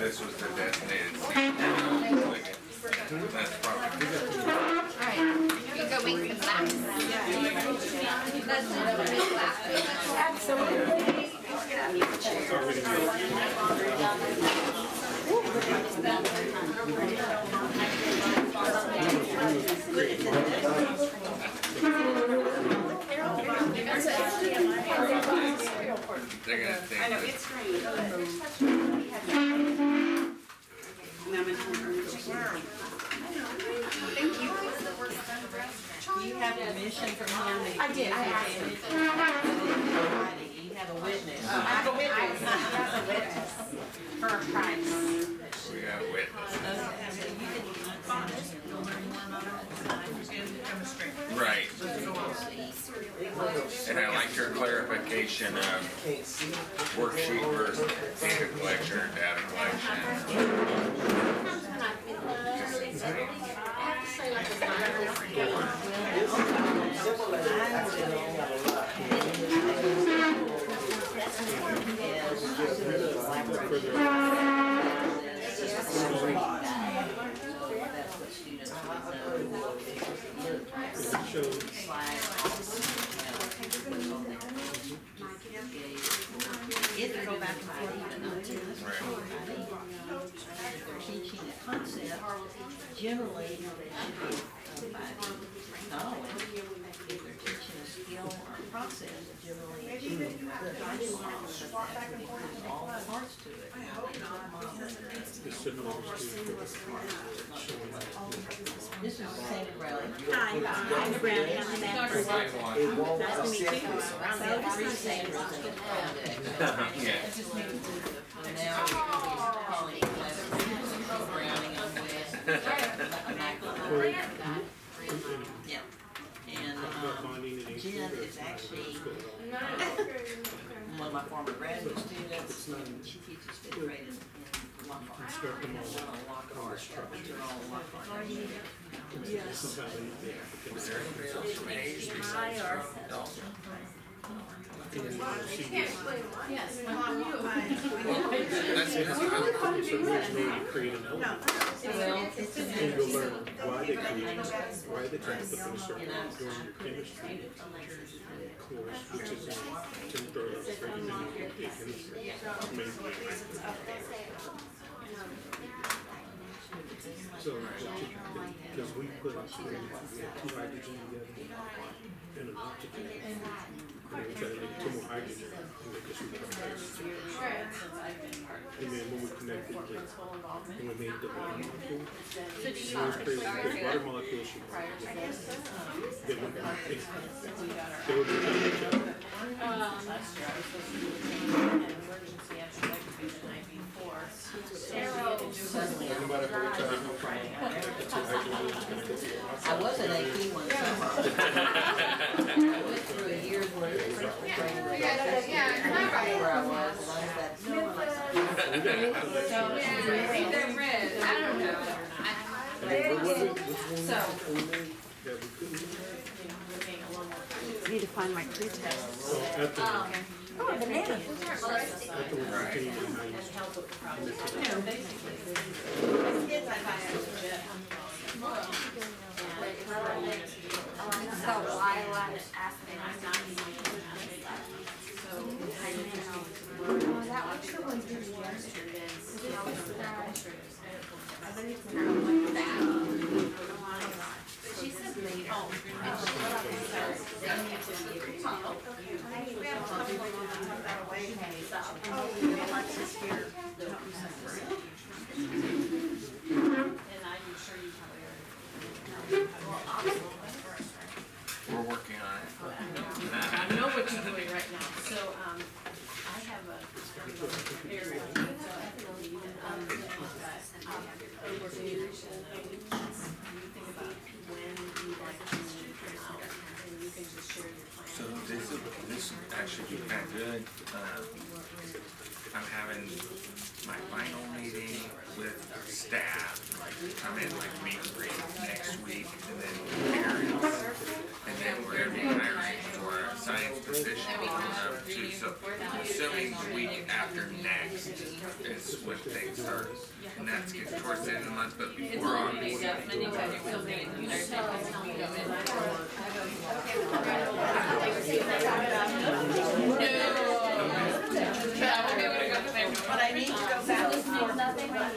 this was the designated seat. That's probably. Alright, you can go make some laps. Absolutely. They're gonna think I know, that it's strange. Thank you. Do you have permission from him? I did, I asked him. You have a witness. I have a witness. I have a witness. For a price. we got a witness. Right. And I like your clarification of worksheet versus data collection or data collection. If you go back and forth, even though it's Right. they're teaching a concept, generally, they should be knowledge. If they're teaching a skill or a process, generally, it should be good. All the parts to it. This is Sandra Browning. Hi, I'm Brownie. I'm Amanda. Nice to meet you. Three Sandras in the crowd. Yeah. And now we're calling Browning on West. Yeah. And Jen is actually one of my former graduate students. She teaches fifth grade in Lockhart. Lockhart. These are all Lockhart. Was there anybody else from Hayes besides from Dalton? Yes, That's because So create an element. And you'll learn why they create, why they try to put them in a certain way during your chemistry course, which is in 10th or 11th grade, and then you can take chemistry. So, because we put we have two hydrogen together and an oxygen, and then we try to make two more hydrogen and make a supercomplex. And then when we connected and we made the water molecule, so it was crazy because water molecules should they would be no matter how we try to go from I was an AP one summer. I went through a year's worth of principal training. Where I was, as long as that's no one likes they're red. I don't know. I need to find my pretest. Oh, bananas. So I asked them. That one sure was good. She said later. We're working on it. I know what you're doing right now. So, I have a area, so I can leave it. Overview. You think about when you like to come out, and you can just share your plan. So this actually be kind of good. I'm having my final meeting with staff, like come in like meet and greet next week, and then parents, and then we're gonna be hiring for a science position coming up too, so assuming the week after next is when things start, and that's getting towards the end of the month, but before August. But I need to go back for Nothing around.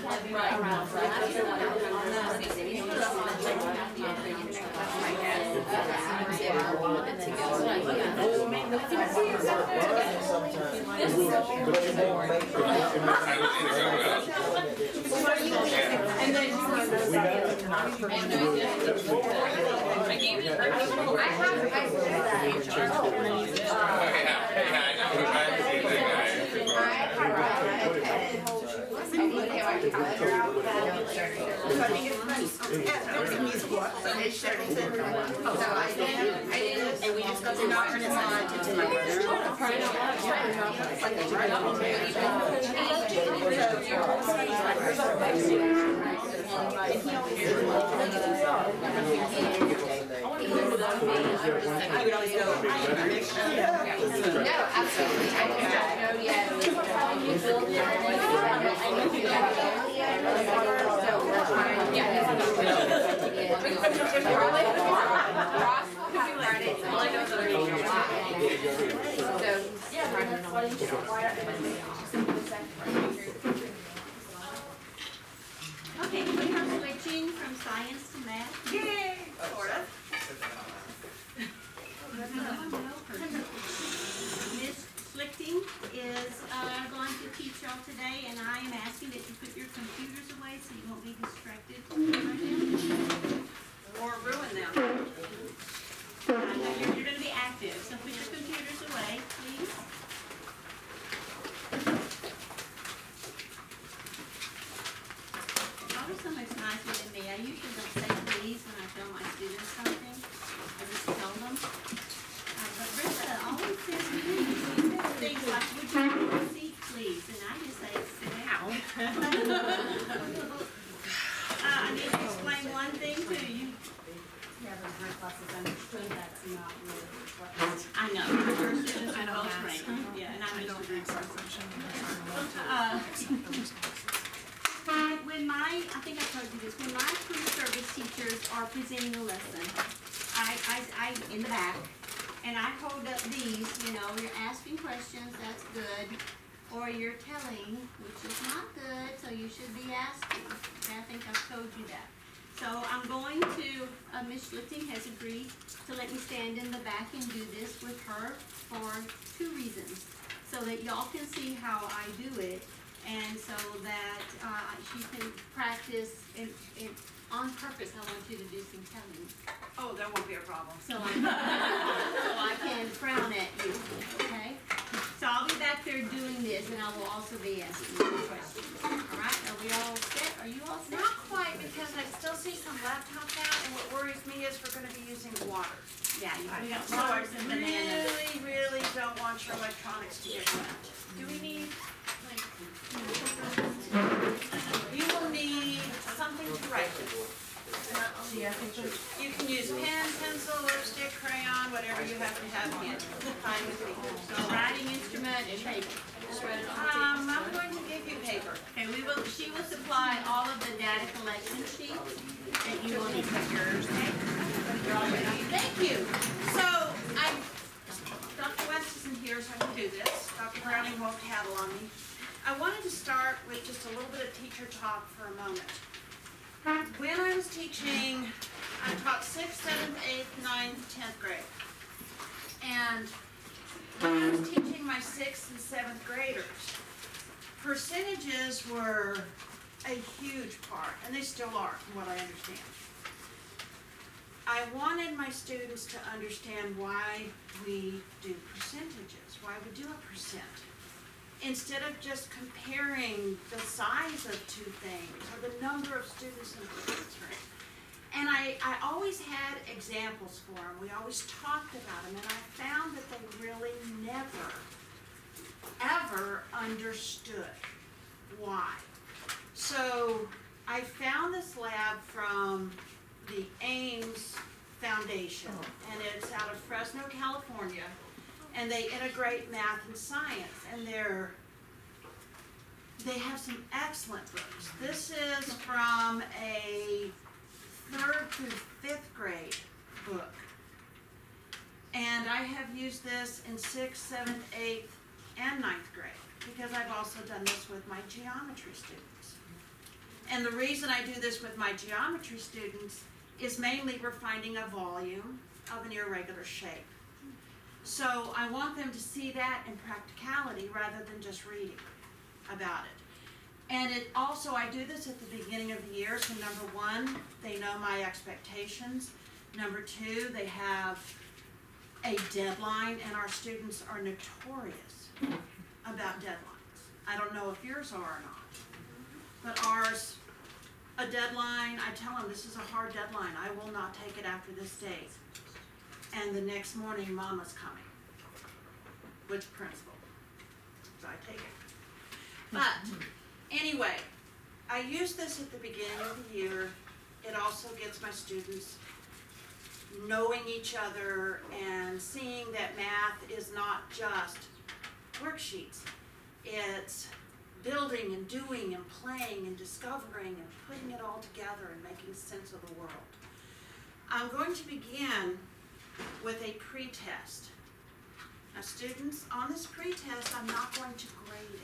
and then And we just go through not turn this on to my I would always go. No, absolutely. I don't know yet. You build it, Okay, we are switching from science to math. Yay, sort of. Miss Schlichting is going to teach y'all today, and I am asking that you put your computers away so you won't be distracted. Or ruin them. You're going to be active, so put your computers away, please. Y'all are so much nicer than me. I usually don't say please when I tell my students something. I just tell them. But Brenda always says please. She says things like, would you have a seat, please? And I just say, sit down. I need to explain one thing to you. I know, your students are both trained. Yeah, and I'm just when I think I told you this, when my pre-service teachers are presenting a lesson, I in the back, and I hold up these, you know, you're asking questions, that's good, or you're telling, which is not good, so you should be asking. Okay, I think I've told you that. So I'm going to, Ms. Schlichting has agreed to let me stand in the back and do this with her for 2 reasons. So that y'all can see how I do it, and so that she can practice on purpose. I want you to do some telling. Oh, that won't be a problem. So I can frown at you, okay? So I'll be back there doing this, and I will also be asking you questions. All right, are we all set? Are you all set? Not quite, because I still see some laptops out, and what worries me is we're gonna be using water. Yeah, we got So I flowers and bananas. really don't want your electronics to get wet. Do we need, like, you will need something to write with. You can use pen, pencil, lipstick, crayon, whatever you happen to have handy. Fine with me. So writing instrument and paper. I'm going to give you paper. Okay, she will supply all of the data collection sheets that you will need for yours, okay? Thank you. So, Dr. West isn't here, so I can do this. Dr. Browning won't tattle on me. I wanted to start with just a little bit of teacher talk for a moment. When I was teaching, I taught 6th, 7th, 8th, 9th, 10th grade. And when I was teaching my 6th and 7th graders, percentages were a huge part, and they still are, from what I understand. I wanted my students to understand why we do percentages, why we do a percent. Instead of just comparing the size of 2 things or the number of students in the classroom. And I always had examples for them. We always talked about them, and I found that they really never, ever understood why. So I found this lab from the Ames Foundation, and it's out of Fresno, California. and they integrate math and science, and they have some excellent books. This is from a 3rd through 5th grade book. And I have used this in 6th, 7th, 8th, and 9th grade, because I've also done this with my geometry students. And the reason I do this with my geometry students is mainly we're finding a volume of an irregular shape. So I want them to see that in practicality rather than just reading about it. And it also, I do this at the beginning of the year, so number 1, they know my expectations. Number 2, they have a deadline, and our students are notorious about deadlines. I don't know if yours are or not, but ours, a deadline, I tell them this is a hard deadline, I will not take it after this date. And the next morning, Mama's coming with the principal, so I take it. But anyway, I use this at the beginning of the year. It also gets my students knowing each other and seeing that math is not just worksheets. It's building and doing and playing and discovering and putting it all together and making sense of the world. I'm going to begin with a pre-test. Now students, on this pre-test, I'm not going to grade it,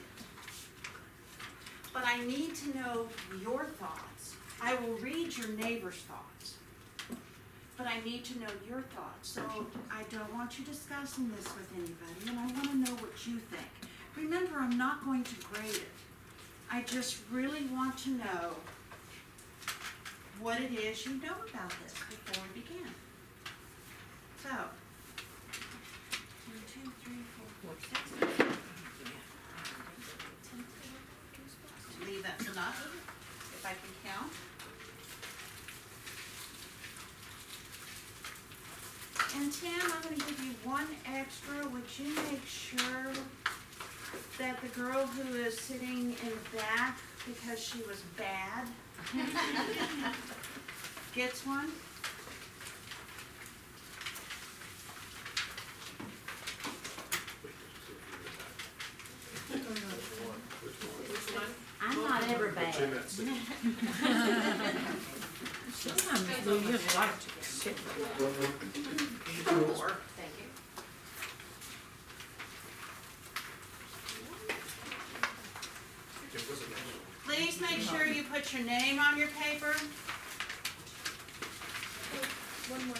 but I need to know your thoughts. I will read your neighbor's thoughts, but I need to know your thoughts. So I don't want you discussing this with anybody, and I want to know what you think. Remember, I'm not going to grade it. I just really want to know what it is you know about this before we begin. So, 1, 2, 3, 4, 5, 6. I believe that's enough, if I can count. And Tim, I'm going to give you 1 extra. Would you make sure that the girl who is sitting in the back, because she was bad, gets one? I'm not ever bad. Jeanette's in. Sometimes you just like to sit. Thank you. It wasn't that. Please make sure you put your name on your paper. One more.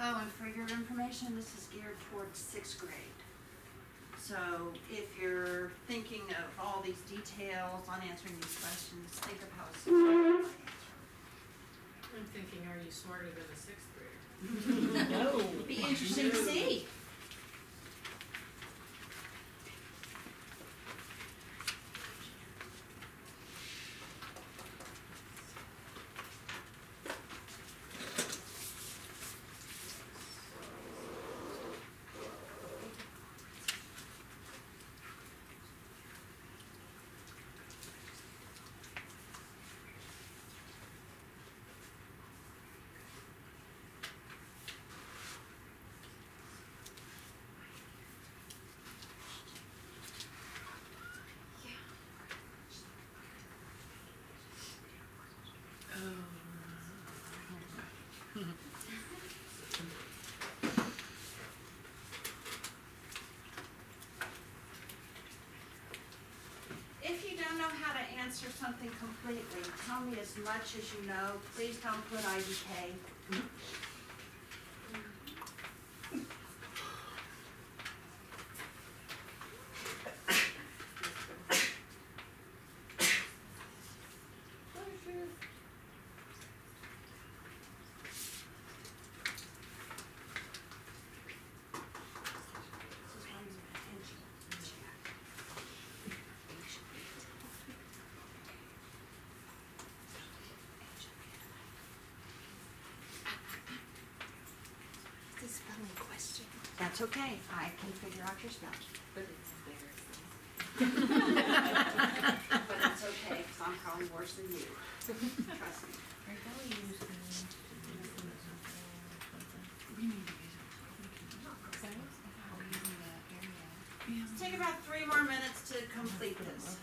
Oh, and for your information, this is geared towards 6th grade. So if you're thinking of all these details on answering these questions, think of how a 6th grader might answer. I'm thinking, are you smarter than a 6th grader? No. It'd be interesting to see. If you don't know how to answer something completely, tell me as much as you know. Please don't put IDK. That's okay, I can figure out your spelling. But it's embarrassing. But it's okay, cause I'm probably worse than you. Trust me. Take about 3 more minutes to complete this.